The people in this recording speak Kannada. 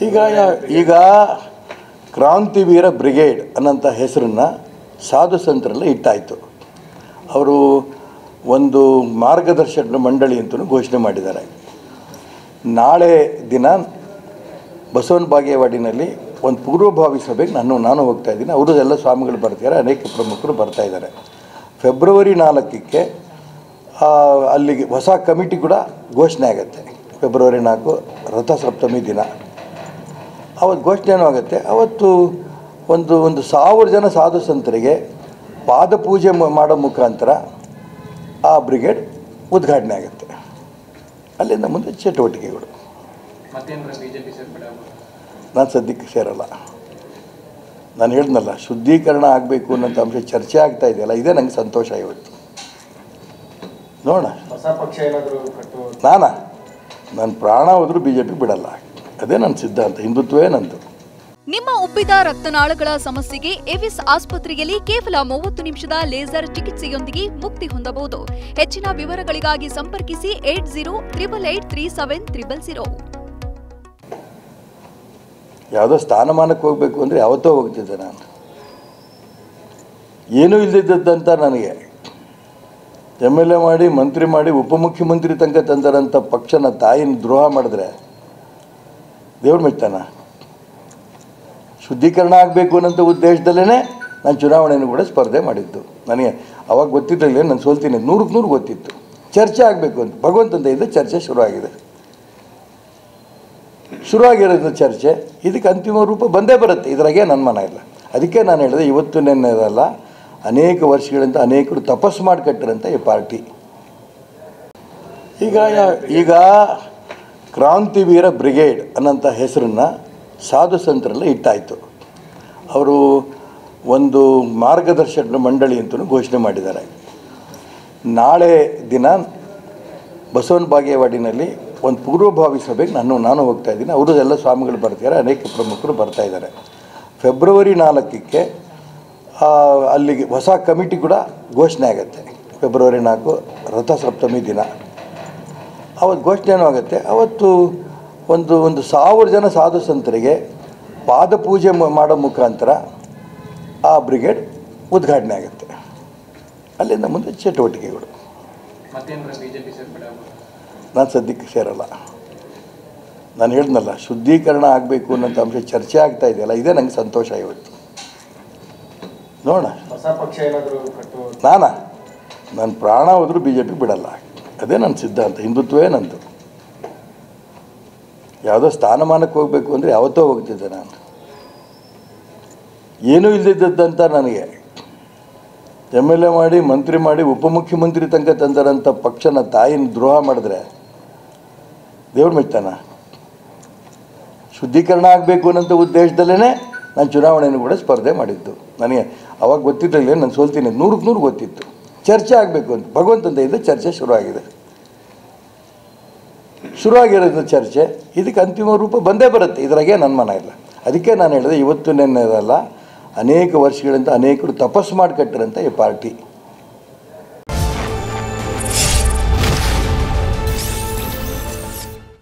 ಈಗ ಕ್ರಾಂತಿವೀರ ಬ್ರಿಗೇಡ್ ಅನ್ನೋಂಥ ಹೆಸರನ್ನು ಸಾಧು ಸಂತರೆಲ್ಲ ಇಟ್ಟಾಯಿತು. ಅವರು ಒಂದು ಮಾರ್ಗದರ್ಶನ ಮಂಡಳಿ ಅಂತಲೂ ಘೋಷಣೆ ಮಾಡಿದ್ದಾರೆ. ನಾಳೆ ದಿನ ಬಸವನ ಬಾಗೇವಾಡಿನಲ್ಲಿ ಒಂದು ಪೂರ್ವಭಾವಿ ಸಭೆಗೆ ನಾನು ಹೋಗ್ತಾ ಇದ್ದೀನಿ. ಅವರು ಎಲ್ಲ ಸ್ವಾಮಿಗಳು ಬರ್ತಿದ್ದಾರೆ, ಅನೇಕ ಪ್ರಮುಖರು ಬರ್ತಾ ಇದ್ದಾರೆ. ಫೆಬ್ರವರಿ 4ಕ್ಕೆ ಅಲ್ಲಿಗೆ ಹೊಸ ಕಮಿಟಿ ಕೂಡ ಘೋಷಣೆ ಆಗುತ್ತೆ. ಫೆಬ್ರವರಿ 4 ರಥಸಪ್ತಮಿ ದಿನ ಅವತ್ತು ಘೋಷಣೆನೂ ಆಗುತ್ತೆ. ಅವತ್ತು ಒಂದು 1000 ಜನ ಸಾಧು ಸಂತರಿಗೆ ಪಾದಪೂಜೆ ಮಾಡೋ ಮುಖಾಂತರ ಆ ಬ್ರಿಗೇಡ್ ಉದ್ಘಾಟನೆ ಆಗುತ್ತೆ. ಅಲ್ಲಿಂದ ಮುಂದೆ ಚಟುವಟಿಕೆಗಳು. ನಾನು ಸದ್ಯಕ್ಕೆ ಸೇರಲ್ಲ. ನಾನು ಹೇಳಿದ್ನಲ್ಲ, ಶುದ್ಧೀಕರಣ ಆಗಬೇಕು ಅನ್ನೋಂಥ ಅಂಶ ಚರ್ಚೆ ಆಗ್ತಾ ಇದೆಯಲ್ಲ, ಇದೇ ನನಗೆ ಸಂತೋಷ. ಇವತ್ತು ನೋಡೋಣ. ನನ್ನ ಪ್ರಾಣ ಹೋದರೂ BJP ಬಿಡಲ್ಲ. ಅದೇ ನನ್ನ ಸಿದ್ಧಾಂತ, ಹಿಂದುತ್ವವೇ ನಂದು. ನಿಮ್ಮ ಉಬ್ಬಿದ ರಕ್ತನಾಳಗಳ ಸಮಸ್ಯೆಗೆ ಎವಿಸ್ ಆಸ್ಪತ್ರೆಯಲ್ಲಿ ಕೇವಲ 30 ನಿಮಿಷದ ಲೇಸರ್ ಚಿಕಿತ್ಸೆಯೊಂದಿಗೆ ಮುಕ್ತಿ ಹೊಂದಬಹುದು. ಹೆಚ್ಚಿನ ವಿವರಗಳಿಗಾಗಿ ಸಂಪರ್ಕಿಸಿ 8088837000. ಯಾವುದೋ ಸ್ಥಾನಮಾನಕ್ಕೆ ಹೋಗಬೇಕು ಅಂದರೆ ಯಾವತ್ತೋ ಹೋಗ್ತಿದ್ದೆ ನಾನು. ಏನೂ ಇಲ್ಲದಿದ್ದಂಥ ನನಗೆ MLA ಮಾಡಿ, ಮಂತ್ರಿ ಮಾಡಿ, ಉಪಮುಖ್ಯಮಂತ್ರಿ ತನಕ ತಂದರಂಥ ಪಕ್ಷನ ತಾಯಿನ ದ್ರೋಹ ಮಾಡಿದ್ರೆ ದೇವ್ರು ಮೆಚ್ತಾನ? ಶುದ್ಧೀಕರಣ ಆಗಬೇಕು ಅನ್ನೋಂಥ ಉದ್ದೇಶದಲ್ಲೇ ನಾನು ಚುನಾವಣೆಯನ್ನು ಕೂಡ ಸ್ಪರ್ಧೆ ಮಾಡಿದ್ದು. ನನಗೆ ಅವಾಗ ಗೊತ್ತಿರಲಿಲ್ಲ ನಾನು ಸೋಲ್ತೀನಿ, 100ಕ್ಕೆ 100 ಗೊತ್ತಿತ್ತು. ಚರ್ಚೆ ಆಗಬೇಕು ಅಂತ ಭಗವಂತಂತ ಇದ್ದ ಚರ್ಚೆ ಶುರುವಾಗಿರೋದು ಚರ್ಚೆ. ಇದಕ್ಕೆ ಅಂತಿಮ ರೂಪ ಬಂದೇ ಬರುತ್ತೆ, ಇದರಾಗೆ ನನ್ನ ಮನ ಇಲ್ಲ. ಅದಕ್ಕೆ ನಾನು ಹೇಳಿದೆ, ಇವತ್ತು ನೆನ್ನೆದಲ್ಲ, ಅನೇಕ ವರ್ಷಗಳಿಂದ ಅನೇಕರು ತಪಸ್ಸು ಮಾಡಿ ಕಟ್ಟಿರಂಥ ಈ ಪಾರ್ಟಿ. ಈಗ ಕ್ರಾಂತಿವೀರ ಬ್ರಿಗೇಡ್ ಅನ್ನೋಂಥ ಹೆಸರನ್ನು ಸಾಧು ಸಂತರೆಲ್ಲ ಇಟ್ಟಾಯಿತು. ಅವರು ಒಂದು ಮಾರ್ಗದರ್ಶನ ಮಂಡಳಿ ಅಂತಲೂ ಘೋಷಣೆ ಮಾಡಿದ್ದಾರೆ. ನಾಳೆ ದಿನ ಬಸವನ ಬಾಗೇವಾಡಿನಲ್ಲಿ ಒಂದು ಪೂರ್ವಭಾವಿ ಸಭೆಗೆ ನಾನು ಹೋಗ್ತಾ ಇದ್ದೀನಿ. ಅವರು ಎಲ್ಲ ಸ್ವಾಮಿಗಳು ಬರ್ತಿದ್ದಾರೆ, ಅನೇಕ ಪ್ರಮುಖರು ಬರ್ತಾ ಇದ್ದಾರೆ. ಫೆಬ್ರವರಿ 4ಕ್ಕೆ ಅಲ್ಲಿಗೆ ಹೊಸ ಕಮಿಟಿ ಕೂಡ ಘೋಷಣೆ ಆಗುತ್ತೆ. ಫೆಬ್ರವರಿ 4 ರಥಸಪ್ತಮಿ ದಿನ ಅವತ್ತು ಘೋಷಣೆನೂ ಆಗುತ್ತೆ. ಅವತ್ತು ಒಂದು 1000 ಜನ ಸಾಧು ಸಂತರಿಗೆ ಪಾದಪೂಜೆ ಮಾಡೋ ಮುಖಾಂತರ ಆ ಬ್ರಿಗೇಡ್ ಉದ್ಘಾಟನೆ ಆಗುತ್ತೆ. ಅಲ್ಲಿಂದ ಮುಂದೆ ಚಟುವಟಿಕೆಗಳು. ನಾನು ಸದ್ಯಕ್ಕೆ ಸೇರಲ್ಲ. ನಾನು ಹೇಳಿದ್ನಲ್ಲ, ಶುದ್ಧೀಕರಣ ಆಗಬೇಕು ಅನ್ನೋಂಥ ಅಂಶ ಚರ್ಚೆ ಆಗ್ತಾ ಇದೆಯಲ್ಲ, ಇದೇ ನನಗೆ ಸಂತೋಷ. ಇವತ್ತು ನೋಡೋಣ. ನನ್ನ ಪ್ರಾಣ ಹೋದರೂ BJP ಬಿಡಲ್ಲ. ಅದೇ ನನ್ನ ಸಿದ್ಧಾಂತ, ಹಿಂದುತ್ವವೇ ನಂದು. ಯಾವುದೋ ಸ್ಥಾನಮಾನಕ್ಕೆ ಹೋಗಬೇಕು ಅಂದರೆ ಯಾವತ್ತೋ ಹೋಗ್ತಿದ್ದೆ ನಾನು. ಏನೂ ಇಲ್ಲದಿದ್ದಂಥ ನನಗೆ MLA ಮಾಡಿ, ಮಂತ್ರಿ ಮಾಡಿ, ಉಪಮುಖ್ಯಮಂತ್ರಿ ತನಕ ತಂದರಂಥ ಪಕ್ಷನ ತಾಯಿನ ದ್ರೋಹ ಮಾಡಿದ್ರೆ ದೇವ್ರು ಮೆಚ್ತಾನ? ಶುದ್ಧೀಕರಣ ಆಗಬೇಕು ಅನ್ನೋಂಥ ಉದ್ದೇಶದಲ್ಲೇ ನಾನು ಚುನಾವಣೆಯನ್ನು ಕೂಡ ಸ್ಪರ್ಧೆ ಮಾಡಿದ್ದು. ನನಗೆ ಅವಾಗ ಗೊತ್ತಿರಲಿಲ್ಲ ನಾನು ಸೋಲ್ತೀನಿ, 100ಕ್ಕೆ 100 ಗೊತ್ತಿತ್ತು. ಚರ್ಚೆ ಆಗಬೇಕು ಅಂತ ಭಗವಂತಂತ ಇದ್ದ ಚರ್ಚೆ ಶುರುವಾಗಿರೋದು ಚರ್ಚೆ. ಇದಕ್ಕೆ ಅಂತಿಮ ರೂಪ ಬಂದೇ ಬರುತ್ತೆ, ಇದರಾಗೆ ನನ್ನ ಮನ ಇಲ್ಲ. ಅದಕ್ಕೆ ನಾನು ಹೇಳಿದೆ, ಇವತ್ತು ನೆನ್ನೆದಲ್ಲ, ಅನೇಕ ವರ್ಷಗಳಿಂದ ಅನೇಕರು ತಪಸ್ಸು ಮಾಡಿ ಕಟ್ಟಿರಂಥ ಈ ಪಾರ್ಟಿ.